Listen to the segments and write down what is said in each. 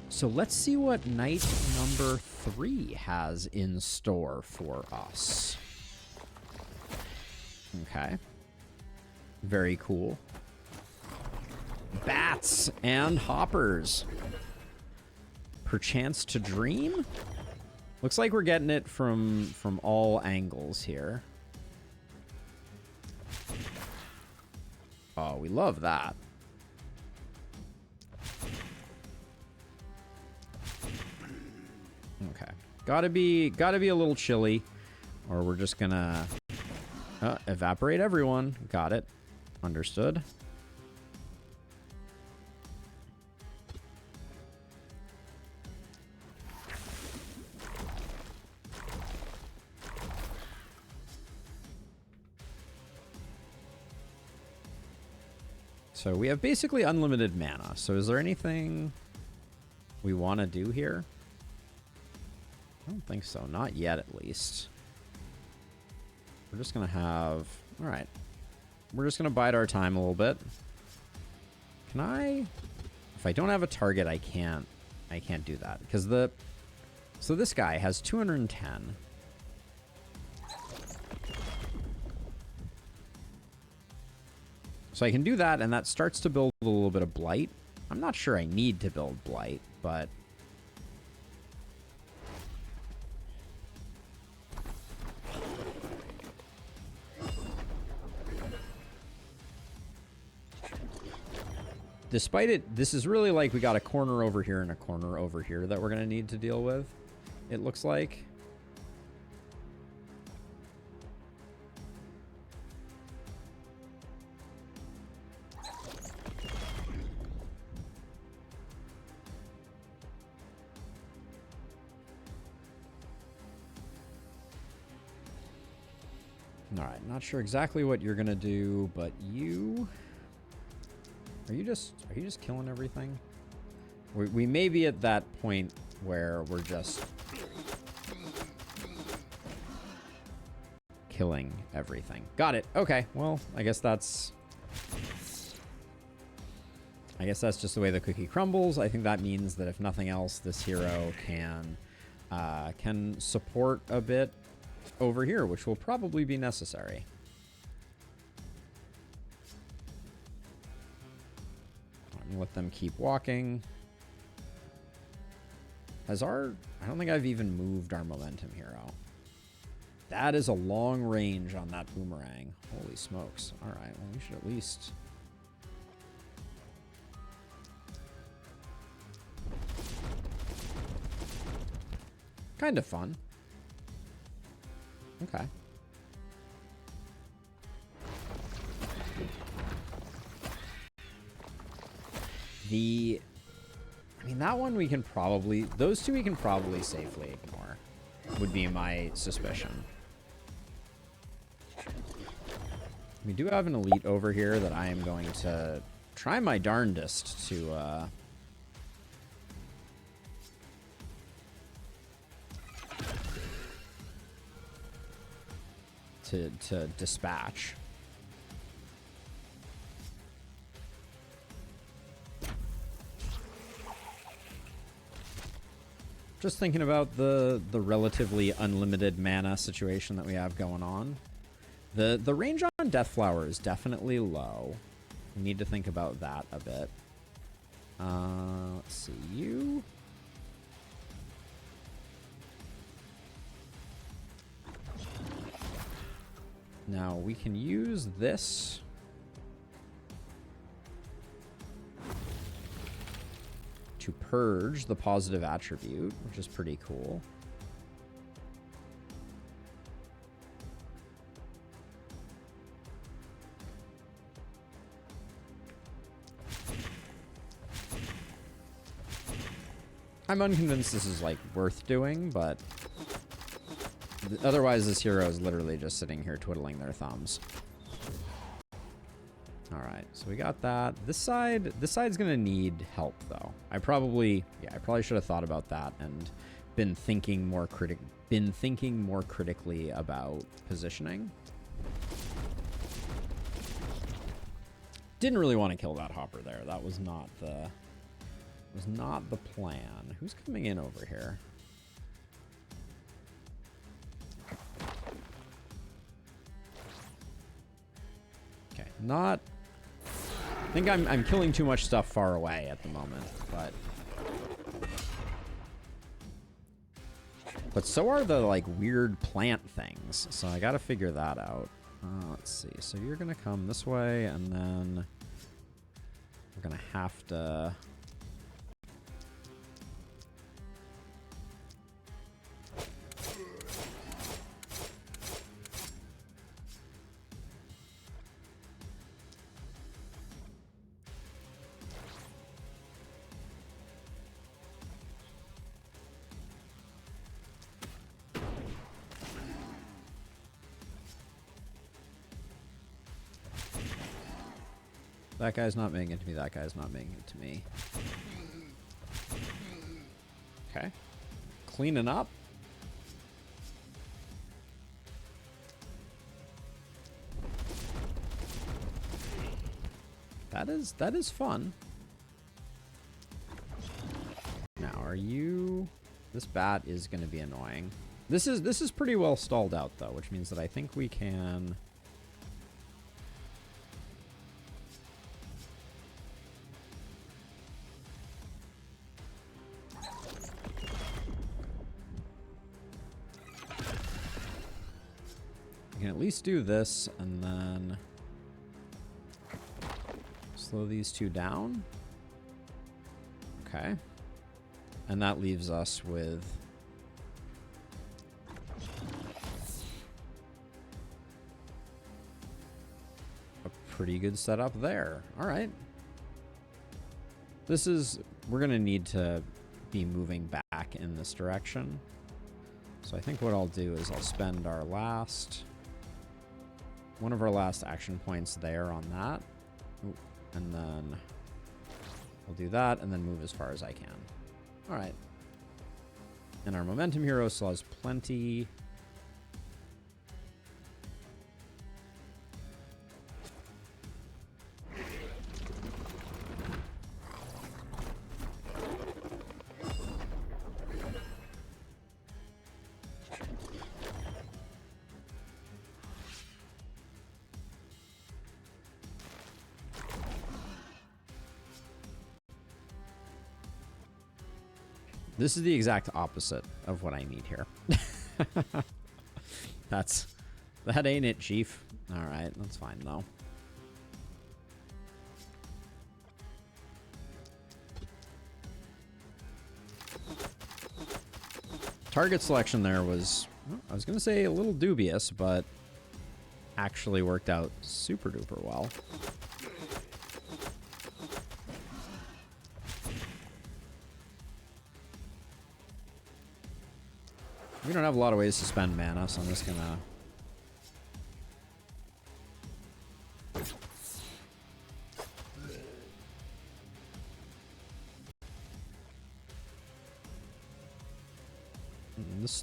So let's see what night number 3 has in store for us. Okay. Very cool. Bats and hoppers. Perchance to dream? Looks like we're getting it from all angles here. Oh, we love that. Okay. Gotta be a little chilly, or we're just gonna evaporate everyone. Got it. Understood. So we have basically unlimited mana. So is there anything we want to do here? I don't think so. Not yet, at least. We're just going to have... All right. We're just going to bide our time a little bit. Can I... If I don't have a target, I can't do that. Because the... So this guy has 210. So I can do that, and that starts to build a little bit of blight. I'm not sure I need to build blight, but... Despite it, this is really like we got a corner over here and a corner over here that we're going to need to deal with, it looks like. All right, not sure exactly what you're going to do, but you... Are you just killing everything? We may be at that point where we're just killing everything. Got it. Okay. Well, I guess that's just the way the cookie crumbles. I think that means that if nothing else, this hero can support a bit over here, which will probably be necessary. Let them keep walking. I don't think I've even moved our momentum hero. That is a long range on that boomerang. Holy smokes. All right, well, we should at least... Kind of fun. Okay. I mean, that one we can probably... Those two we can probably safely ignore, would be my suspicion. We do have an elite over here that I am going to try my darndest to dispatch. Just thinking about the relatively unlimited mana situation that we have going on. The range on Deathflower is definitely low. We need to think about that a bit. Let's see, you... Now, we can use this... to purge the positive attribute, which is pretty cool. I'm unconvinced this is like worth doing, but otherwise this hero is literally just sitting here twiddling their thumbs. All right, so we got that. This side's gonna need help though. I probably should have thought about that and been thinking more critically about positioning. Didn't really want to kill that hopper there. That was was not the plan. Who's coming in over here? Okay, not... I think I'm killing too much stuff far away at the moment, but... But so are the, like, weird plant things, so I gotta figure that out. Let's see, so you're gonna come this way, and then... We're gonna have to... That guy's not making it to me, that guy's not making it to me. Okay. Cleaning up. That is fun. Now, are you... This bat is going to be annoying. This is pretty well stalled out, though, which means that I think we can... We can at least do this, and then slow these two down. Okay. And that leaves us with a pretty good setup there. All right. This is... We're going to need to be moving back in this direction. So I think what I'll do is I'll spend our last... One of our last action points there on that. Ooh, and then we'll do that and then move as far as I can. All right. And our momentum hero still has plenty. This is the exact opposite of what I need here. That ain't it, Chief. All right, that's fine though. Target selection there was, I was gonna say a little dubious, but actually worked out super duper well. We don't have a lot of ways to spend mana, so I'm just gonna...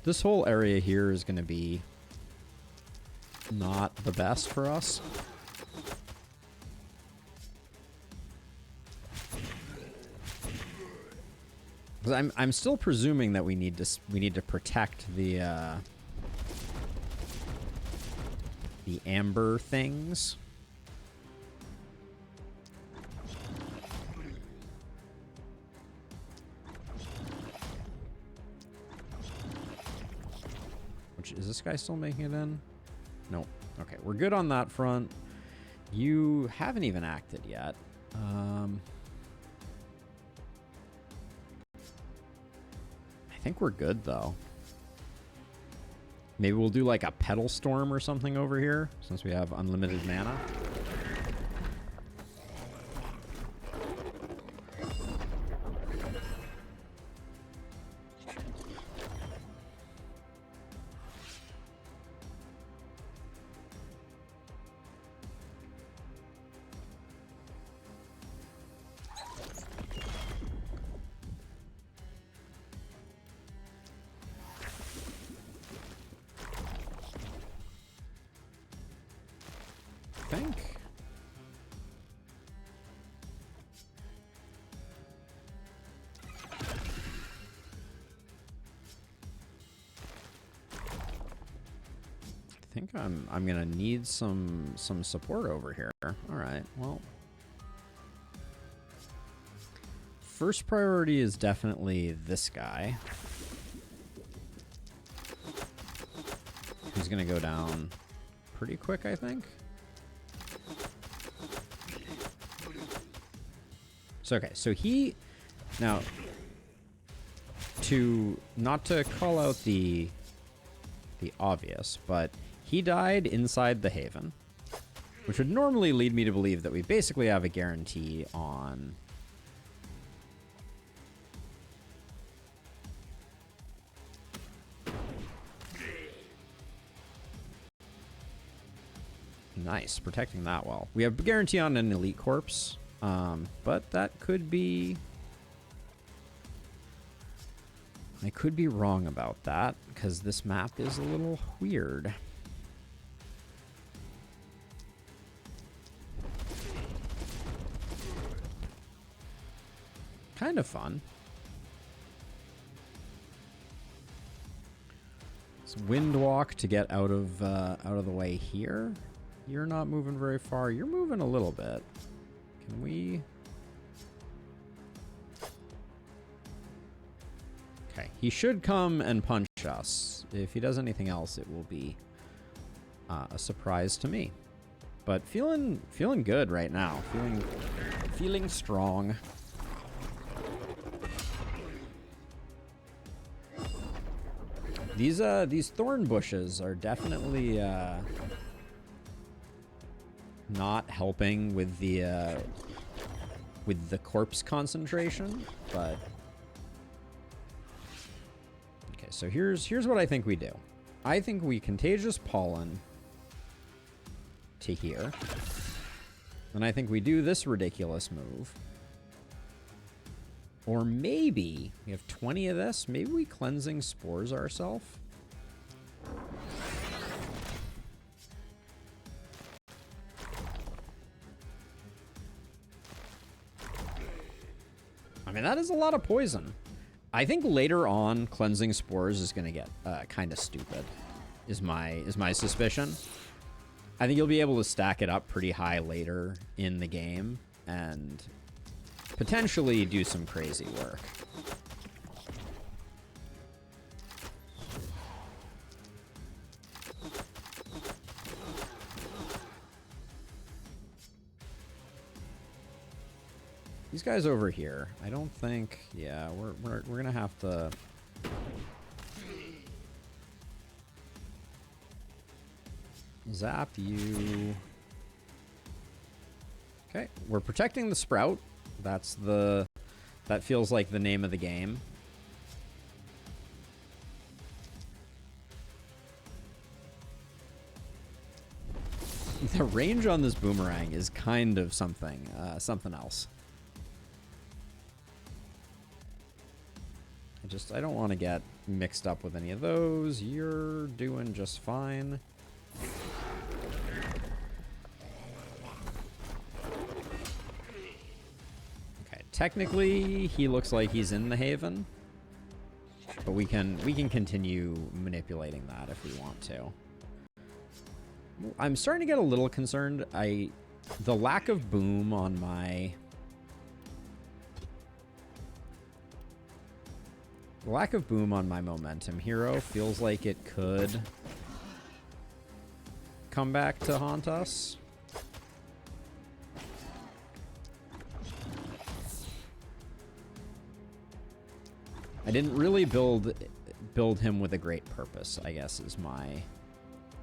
This whole area here is gonna be not the best for us. Because I'm still presuming that we need to protect the amber things. Which is this guy still making it in? Nope. Okay, we're good on that front. You haven't even acted yet. I think we're good, though. Maybe we'll do like a Petal Storm or something over here, since we have unlimited mana. think I'm gonna need some support over here. All right, well, first priority is definitely this guy, who's gonna go down pretty quick, I think. So okay, so he now not to call out the obvious, but he died inside the Haven, which would normally lead me to believe that we basically have a guarantee on nice, protecting that well. We have a guarantee on an elite corpse, but that could be... I could be wrong about that, because this map is a little weird. Kind of fun. It's wind walk to get out of the way here. You're not moving very far. You're moving a little bit. Can we... Okay, he should come and punch us. If he does anything else, it will be a surprise to me. But feeling good right now. Feeling strong. These thorn bushes are definitely not helping with the corpse concentration, but okay, so here's what I think we do. I think we contagious pollen to here. Then I think we do this ridiculous move. Or maybe we have 20 of this. Maybe we cleansing spores ourselves. I mean, that is a lot of poison. I think later on, cleansing spores is going to get kind of stupid, is my suspicion. I think you'll be able to stack it up pretty high later in the game and potentially do some crazy work. These guys over here, I don't think, yeah, we're gonna have to zap you. Okay, we're protecting the sprout. That feels like the name of the game. The range on this boomerang is kind of something else. I don't want to get mixed up with any of those. You're doing just fine. Technically, he looks like he's in the Haven, but we can continue manipulating that if we want to. I'm starting to get a little concerned. The lack of boom on my momentum hero feels like it could come back to haunt us. I didn't really build him with a great purpose, I guess, is my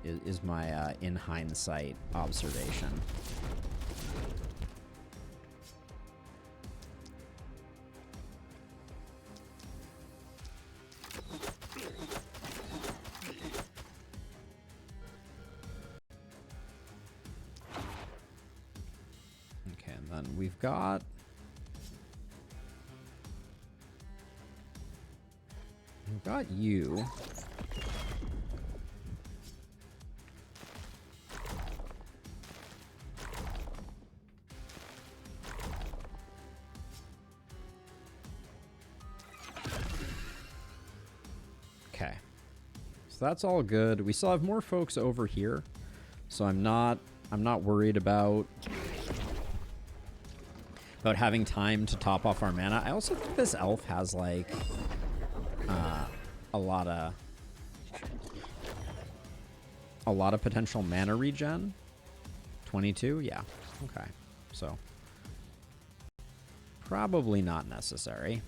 in hindsight observation. Okay, and then we've got you. Okay. So So that's all good. We still have more folks over here, so I'm not worried about having time to top off our mana. I also think this elf has like a lot of potential mana regen. 22, yeah, okay, so probably not necessary.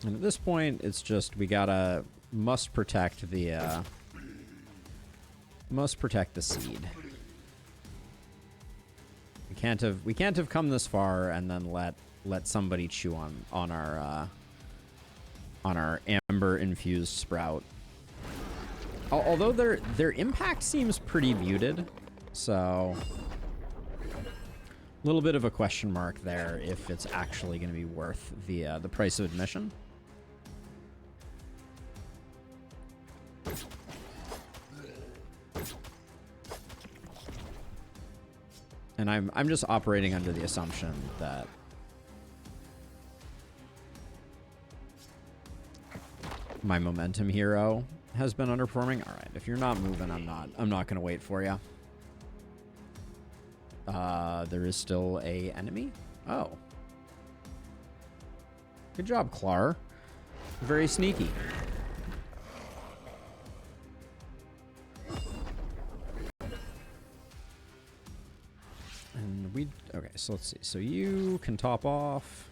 And at this point, it's just we gotta must protect the seed. We can't have come this far and then let somebody chew on our amber infused sprout. Although their impact seems pretty muted, so a little bit of a question mark there if it's actually going to be worth the price of admission. And I'm just operating under the assumption that my momentum hero has been underperforming. All right, if you're not moving, I'm not going to wait for you. There is still a enemy. Oh, good job, Clar. Very sneaky. And okay, so let's see. So you can top off.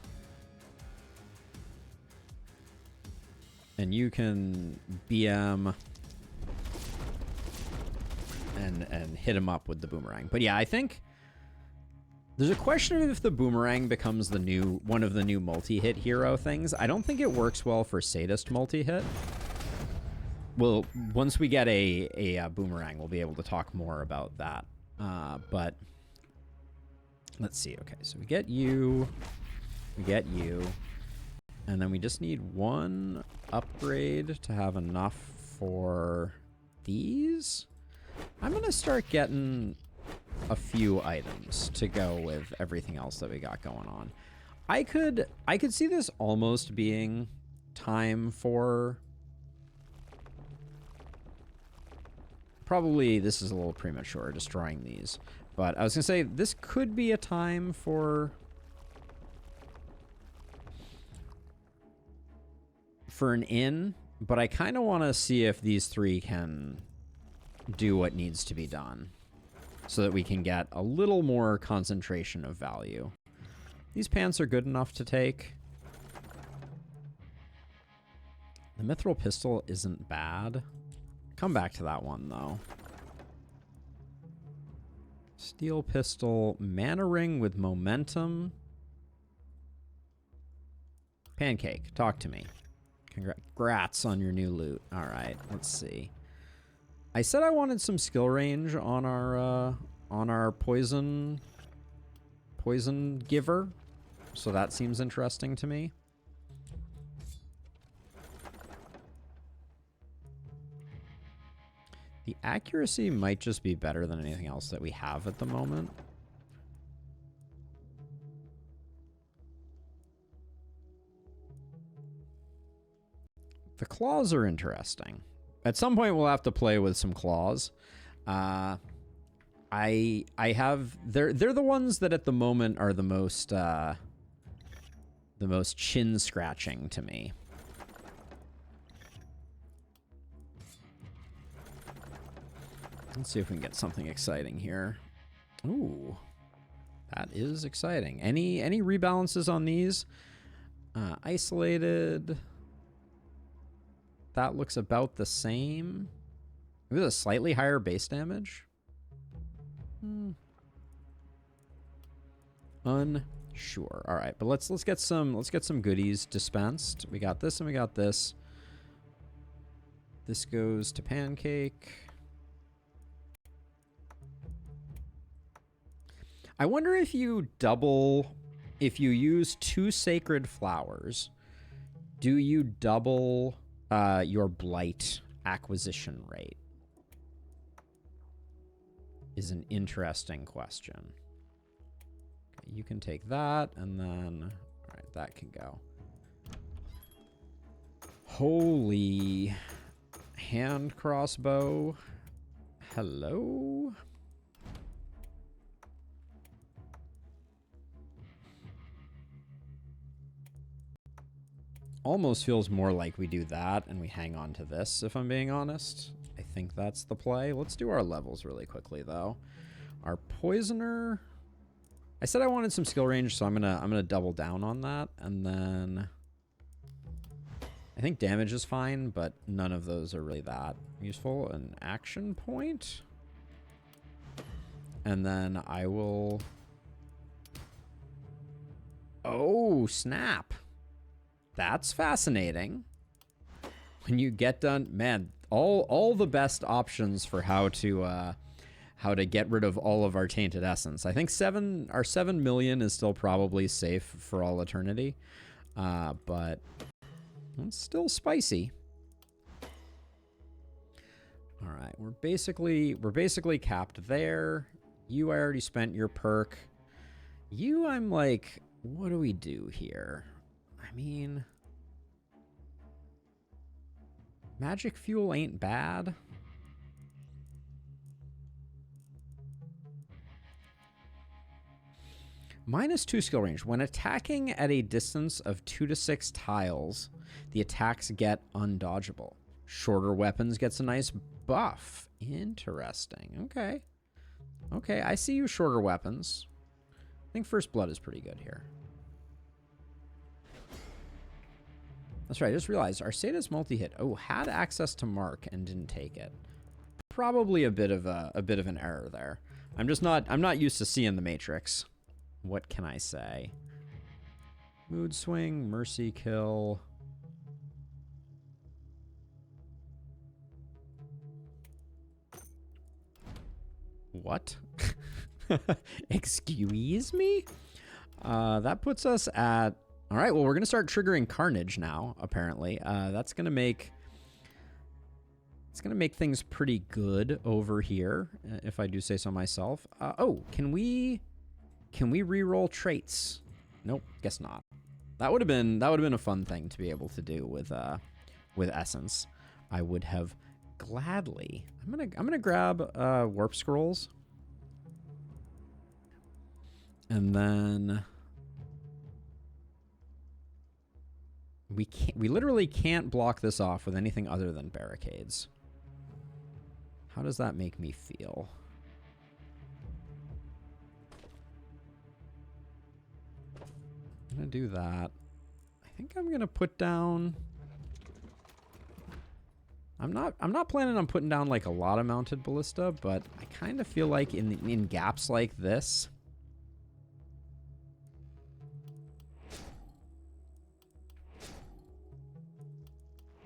And you can BM and hit him up with the boomerang. But yeah, I think there's a question of if the boomerang becomes one of the new multi-hit hero things. I don't think it works well for sadist multi-hit. Well, once we get a boomerang, we'll be able to talk more about that. But let's see. Okay, so we get you. And then we just need one upgrade to have enough for these. I'm going to start getting a few items to go with everything else that we got going on. I could see this almost being time for... Probably this is a little premature, destroying these. But I was going to say, this could be a time for an inn, but I kind of want to see if these three can do what needs to be done so that we can get a little more concentration of value. These pants are good enough to take. The mithril pistol isn't bad. Come back to that one, though. Steel pistol, mana ring with momentum. Pancake, talk to me. Congrats on your new loot. All right, let's see. I said I wanted some skill range on our poison giver, so that seems interesting to me. The accuracy might just be better than anything else that we have at the moment. The claws are interesting. At some point, we'll have to play with some claws. I have... They're the ones that at the moment are the most chin-scratching to me. Let's see if we can get something exciting here. Ooh, that is exciting. Any rebalances on these? Isolated... That looks about the same. With a slightly higher base damage. Unsure. All right, but let's get some goodies dispensed. We got this and we got this. This goes to Pancake. I wonder if you use 2 sacred flowers, Do you double your blight acquisition rate? Is an interesting question. Okay, you can take that, and then... All right, that can go. Holy... Hand crossbow. Hello? Almost feels more like we do that and we hang on to this, if I'm being honest. I think that's the play. Let's do our levels really quickly, though. Our poisoner... I said I wanted some skill range, so I'm gonna double down on that, and then... I think damage is fine, but none of those are really that useful. An action point. And then I will... Oh, snap. That's fascinating. When you get done... Man, all the best options for how to get rid of all of our tainted essence. I think our 7 million is still probably safe for all eternity. But... It's still spicy. All right, we're basically capped there. You, I already spent your perk. You, I'm like, what do we do here? I mean, magic fuel ain't bad. -2 skill range. When attacking at a distance of 2 to 6 tiles, the attacks get undodgeable. Shorter weapons gets a nice buff. Interesting. Okay. Okay, I see you, shorter weapons. I think First Blood is pretty good here. That's right, I just realized Arceda's multi-hit. Oh, had access to Mark and didn't take it. Probably a bit of an error there. I'm not used to seeing the Matrix. What can I say? Mood swing, mercy kill. What? Excuse me? That puts us at... All right, well, we're going to start triggering Carnage now, apparently. That's going to make... It's going to make things pretty good over here, if I do say so myself. Oh, can we re-roll traits? Nope, guess not. That would have been a fun thing to be able to do with Essence. I would have gladly. I'm gonna grab warp scrolls, and then we literally can't block this off with anything other than barricades. How does that make me feel? I'm gonna do that. I think I'm gonna put down... I'm not planning on putting down like a lot of mounted ballista, but I kind of feel like in gaps like this,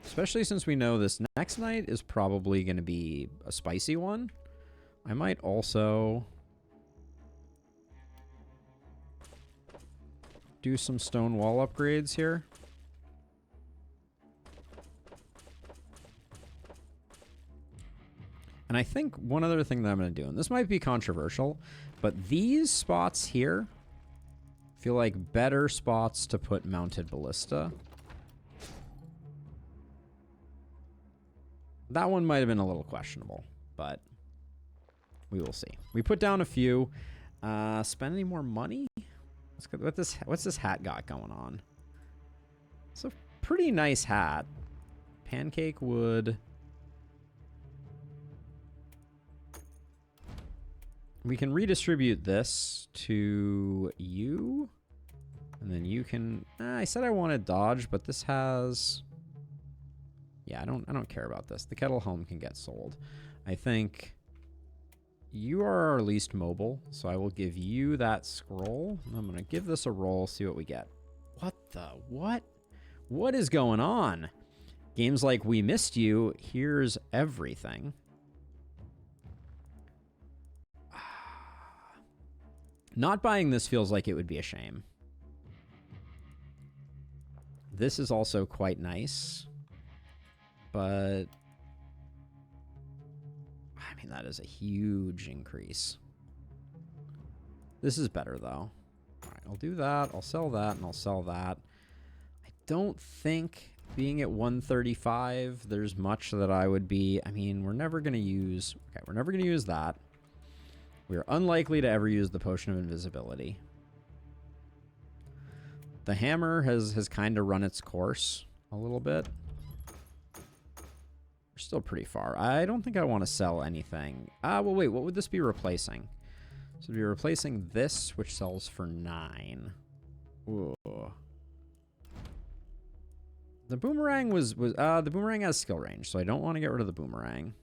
especially since we know this next night is probably going to be a spicy one, I might also do some stone wall upgrades here. And I think one other thing that I'm going to do, and this might be controversial, but these spots here feel like better spots to put mounted ballista. That one might have been a little questionable, but we will see. We put down a few. Spend any more money? What's this hat got going on? It's a pretty nice hat. Pancake wood. We can redistribute this to you. And then you can... I said I wanted dodge, but this has... Yeah, I don't care about this. The kettle helm can get sold. I think you are our least mobile, so I will give you that scroll. I'm going to give this a roll, see what we get. What the... What? What is going on? Games like We Missed You, here's everything. Not buying this feels like it would be a shame. This is also quite nice. But I mean, that is a huge increase. This is better, though. All right, I'll do that. I'll sell that, and I'll sell that. I don't think being at 135, there's much that I would be... I mean, we're never going to use... Okay, we're never going to use that. We're unlikely to ever use the Potion of Invisibility. The hammer has kind of run its course a little bit. We're still pretty far. I don't think I want to sell anything. Well, wait, what would this be replacing? So it'd be replacing this, which sells for 9. Ooh. The boomerang the boomerang has skill range, so I don't want to get rid of the boomerang.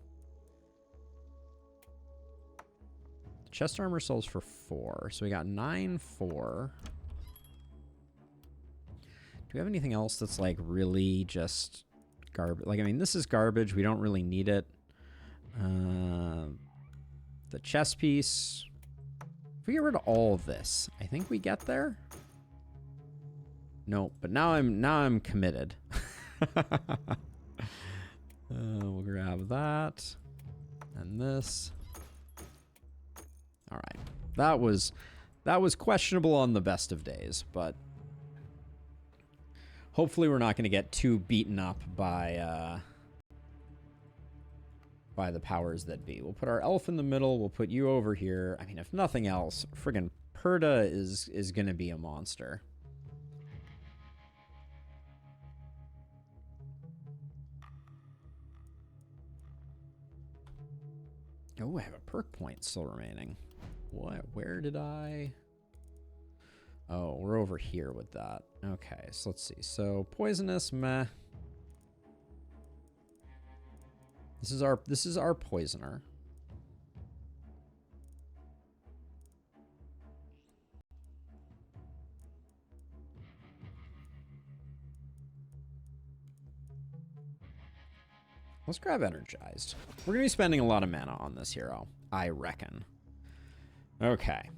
The chest armor sells for 4, so we got 9, 4. Do we have anything else that's like really just garbage? Like, I mean, this is garbage. We don't really need it. The chess piece. If we get rid of all of this, I think we get there. No, but now I'm committed. We'll grab that and this. All right, that was questionable on the best of days, but hopefully we're not going to get too beaten up by the powers that be. We'll put our elf in the middle. We'll put you over here. I mean, if nothing else, friggin' Perda is going to be a monster. Oh, I have a perk point still remaining. What? Where did I... Oh, we're over here with that. Okay, so let's see. So, poisonous, meh. This is our poisoner. Let's grab energized. We're going to be spending a lot of mana on this hero, I reckon. Okay.